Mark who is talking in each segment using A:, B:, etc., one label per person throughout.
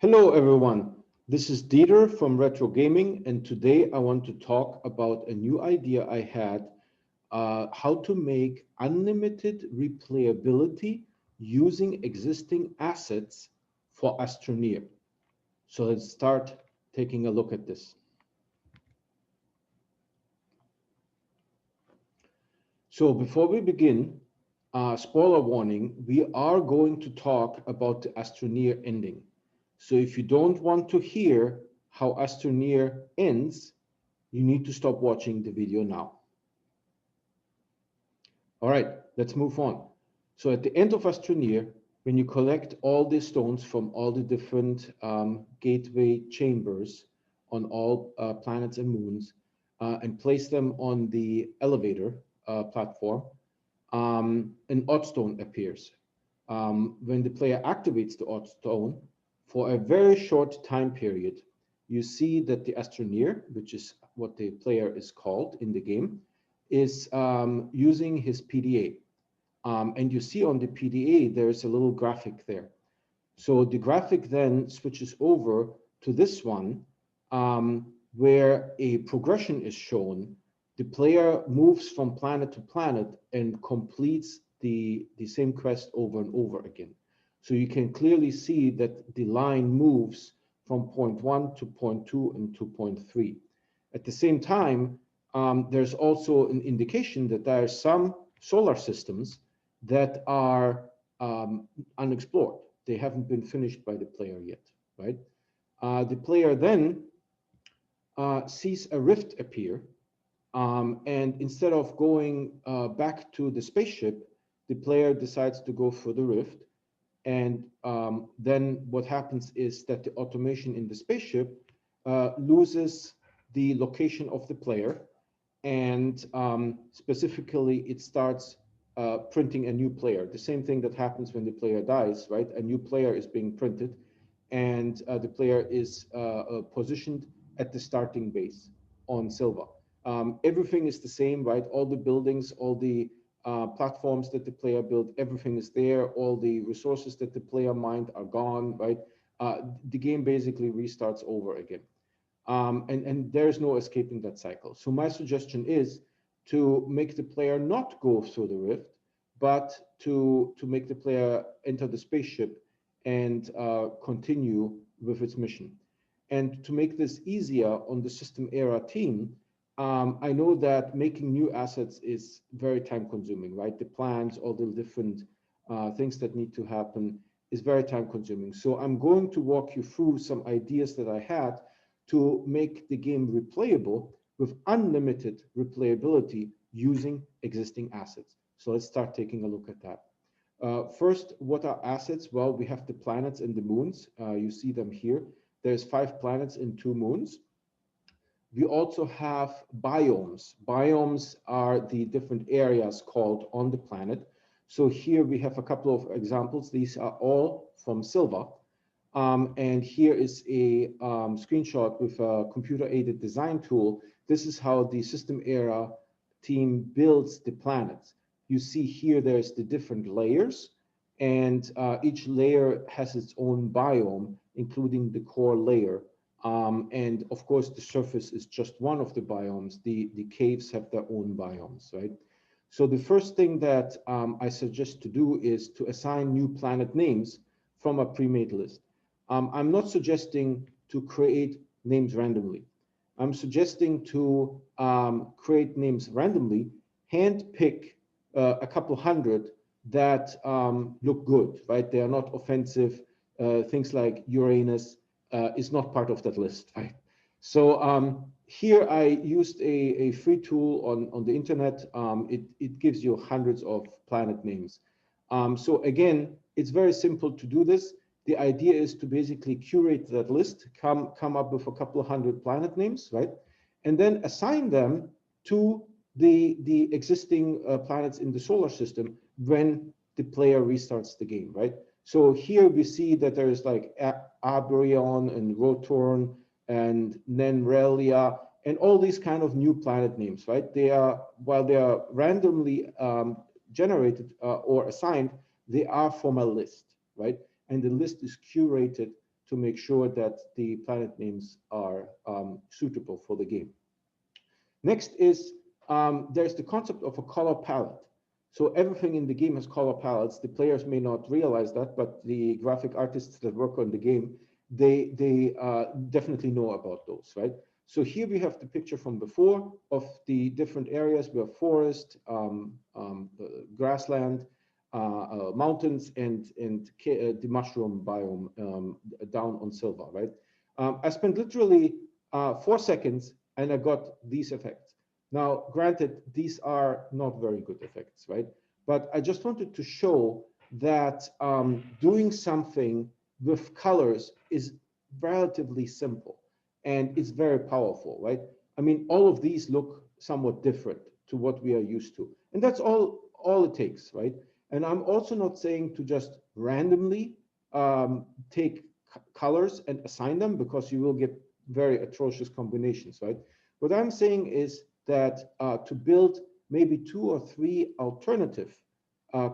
A: Hello everyone, this is Dieter from Retro Gaming, and today I want to talk about a new idea I had, how to make unlimited replayability using existing assets for Astroneer. So let's start taking a look at this. So before we begin, spoiler warning, we are going to talk about the Astroneer ending. So if you don't want to hear how Astroneer ends, you need to stop watching the video now. All right, let's move on. So at the end of Astroneer, when you collect all the stones from all the different gateway chambers on all planets and moons and place them on the elevator platform, an odd stone appears. When the player activates the odd stone, for a very short time period, you see that the Astroneer, which is what the player is called in the game, is using his PDA. And you see on the PDA, there's a little graphic there. So the graphic then switches over to this one, where a progression is shown. The player moves from planet to planet and completes the same quest over and over again. So you can clearly see that the line moves from point 1 to point 2 and to point 3. At the same time, there's also an indication that there are some solar systems that are unexplored. They haven't been finished by the player yet, right? The player then sees a rift appear, and instead of going back to the spaceship, the player decides to go for the rift. And then what happens is that the automation in the spaceship loses the location of the player, and specifically it starts printing a new player. The same thing that happens when the player dies, right? A new player is being printed, and the player is positioned at the starting base on Silva. Everything is the same, right? All the buildings, all the platforms that the player built, everything is there. All the resources that the player mined are gone, right? The game basically restarts over again. And there's no escaping that cycle. So my suggestion is to make the player not go through the rift, but to make the player enter the spaceship and continue with its mission. And to make this easier on the system era team, I know that making new assets is very time consuming, right? The plans, all the different things that need to happen is very time consuming. So I'm going to walk you through some ideas that I had to make the game replayable with unlimited replayability using existing assets. So let's start taking a look at that. First, what are assets? Well, we have the planets and the moons. You see them here. There's 5 planets and 2 moons. We also have biomes. Biomes are the different areas called on the planet. So here we have a couple of examples. These are all from Silva. And here is a screenshot with a computer-aided design tool. This is how the system era team builds the planets. You see here there's the different layers, and each layer has its own biome, including the core layer. And of course, the surface is just one of the biomes. The caves have their own biomes, right? So the first thing that I suggest to do is to assign new planet names from a pre-made list. I'm not suggesting to create names randomly. I'm suggesting to create names randomly, handpick a couple hundred that look good, right? They are not offensive. Things like Uranus is not part of that list, right? So here I used a free tool on the internet. It gives you hundreds of planet names. So again, it's very simple to do this. The idea is to basically curate that list, come up with a couple of hundred planet names, right? And then assign them to the existing planets in the solar system when the player restarts the game, right? So here we see that there's like Abrion and Rotorn and Nenrelia and all these kind of new planet names, right? They are, while they are randomly generated or assigned, they are from a list, right? And the list is curated to make sure that the planet names are suitable for the game. Next is there's the concept of a color palette. So everything in the game has color palettes. The players may not realize that, but the graphic artists that work on the game, they definitely know about those, right? So here we have the picture from before of the different areas. We have forest, grassland, mountains, and the mushroom biome down on silver, right? I spent literally 4 seconds and I got these effects. Now, granted, these are not very good effects, right? But I just wanted to show that doing something with colors is relatively simple and it's very powerful, right? I mean, all of these look somewhat different to what we are used to. And that's all it takes, right? And I'm also not saying to just randomly take colors and assign them, because you will get very atrocious combinations, right? What I'm saying is that to build maybe 2 or 3 alternative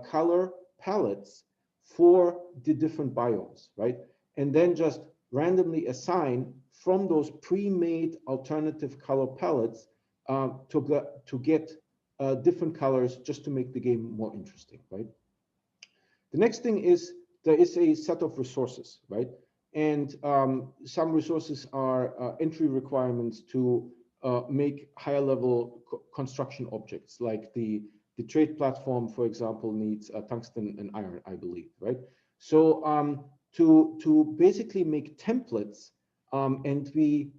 A: color palettes for the different biomes, right? And then just randomly assign from those pre-made alternative color palettes to get different colors, just to make the game more interesting, right? The next thing is there is a set of resources, right? And some resources are entry requirements to make higher level construction objects, like the trade platform, for example, needs tungsten and iron, I believe, right? So to basically make templates, and we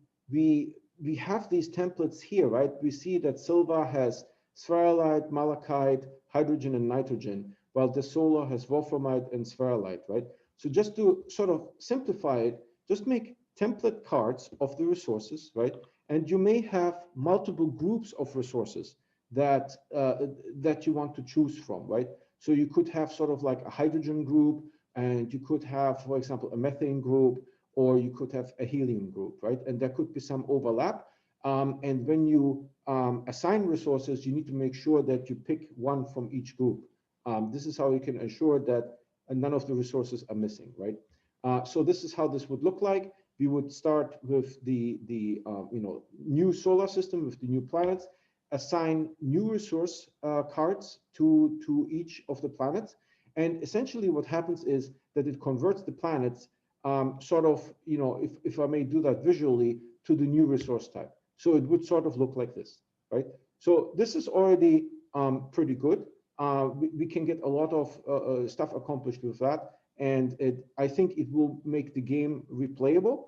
A: have these templates here, right? We see that silver has spherulite, malachite, hydrogen, and nitrogen, while the solar has wolframite and spherulite, right? So just to sort of simplify it, just make template cards of the resources, right? And you may have multiple groups of resources that that you want to choose from, right? So you could have sort of like a hydrogen group, and you could have, for example, a methane group, or you could have a helium group, right? And there could be some overlap. And when you assign resources, you need to make sure that you pick one from each group. This is how you can ensure that none of the resources are missing, right? So this is how this would look like. We would start with the new solar system with the new planets, assign new resource cards to each of the planets, and essentially what happens is that it converts the planets sort of, if I may do that visually, to the new resource type. So it would sort of look like this, right? So this is already pretty good. We can get a lot of stuff accomplished with that, and I think it will make the game replayable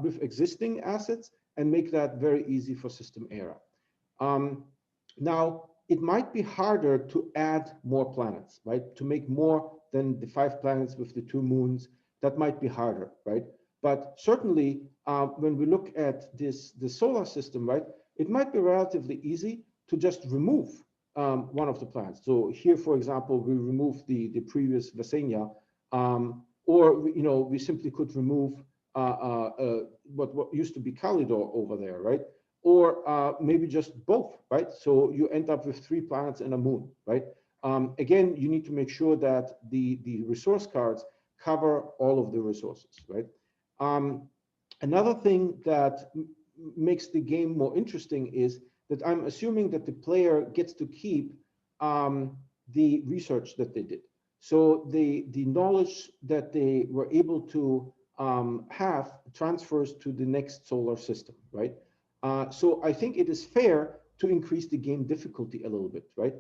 A: with existing assets and make that very easy for system era. Now, it might be harder to add more planets, right? To make more than the 5 planets with the 2 moons, that might be harder, right? But certainly, when we look at the solar system, right, it might be relatively easy to just remove one of the planets. So here, for example, we remove the previous Visenya, or we simply could remove what used to be Calidor over there, right? Or maybe just both, right? So you end up with 3 planets and a moon, right? Again, you need to make sure that the resource cards cover all of the resources, right? Another thing that makes the game more interesting is that I'm assuming that the player gets to keep the research that they did. So the knowledge that they were able to have transfers to the next solar system, right? So I think it is fair to increase the game difficulty a little bit, right?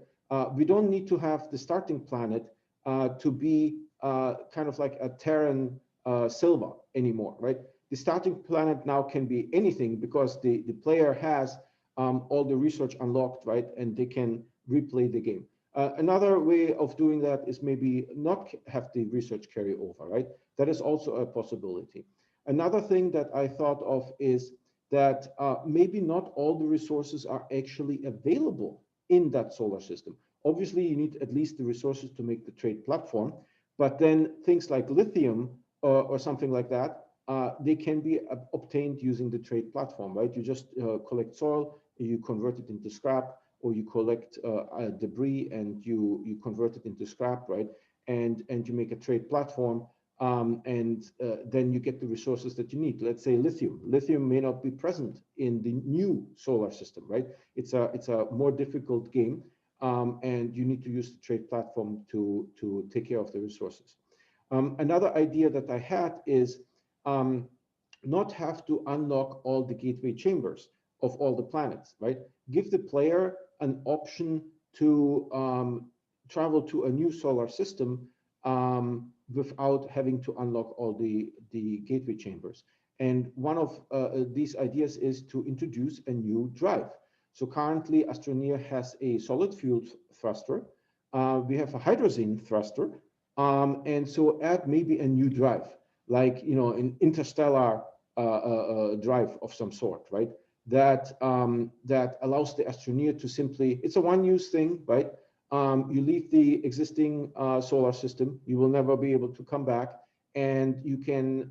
A: We don't need to have the starting planet to be kind of like a Terran Silva anymore, right? The starting planet now can be anything, because the player has all the research unlocked, right? And they can replay the game. Another way of doing that is maybe not have the research carry over, right? That is also a possibility. Another thing that I thought of is that maybe not all the resources are actually available in that solar system. Obviously, you need at least the resources to make the trade platform, but then things like lithium or something like that, they can be obtained using the trade platform, right? You just collect soil, you convert it into scrap, or you collect debris and you convert it into scrap, right? And you make a trade platform. and then you get the resources that you need. Let's say lithium. Lithium may not be present in the new solar system, right? It's a more difficult game, and you need to use the trade platform to take care of the resources. Another idea that I had is not have to unlock all the gateway chambers of all the planets, right? Give the player an option to travel to a new solar system without having to unlock all the gateway chambers. And one of these ideas is to introduce a new drive. So currently, Astroneer has a solid fuel thruster. We have a hydrazine thruster. And so add maybe a new drive, like, an interstellar drive of some sort, right? That allows the Astroneer to simply, it's a one-use thing, right? You leave the existing solar system, you will never be able to come back, and you can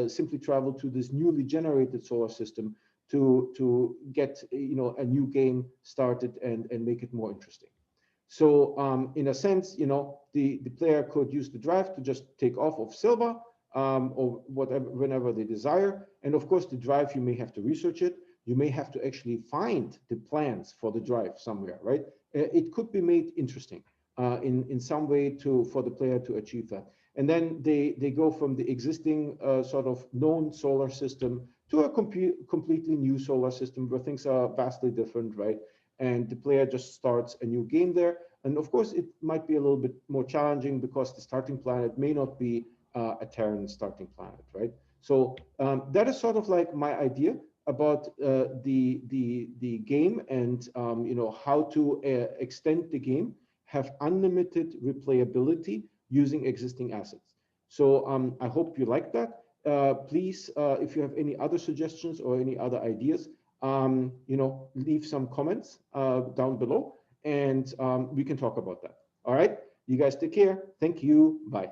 A: simply travel to this newly generated solar system to get a new game started and make it more interesting. So in a sense, the player could use the drive to just take off of Silva or whatever, whenever they desire. And of course, the drive, you may have to research it. You may have to actually find the plans for the drive somewhere, right? It could be made interesting in some way for the player to achieve that. And then they go from the existing sort of known solar system to a completely new solar system where things are vastly different, right? And the player just starts a new game there. And of course, it might be a little bit more challenging because the starting planet may not be a Terran starting planet, right? So that is sort of like my idea about the game and how to extend the game, have unlimited replayability using existing assets. So I hope you like that. Please, if you have any other suggestions or any other ideas, leave some comments down below, and we can talk about that. All right, you guys take care. Thank you. Bye.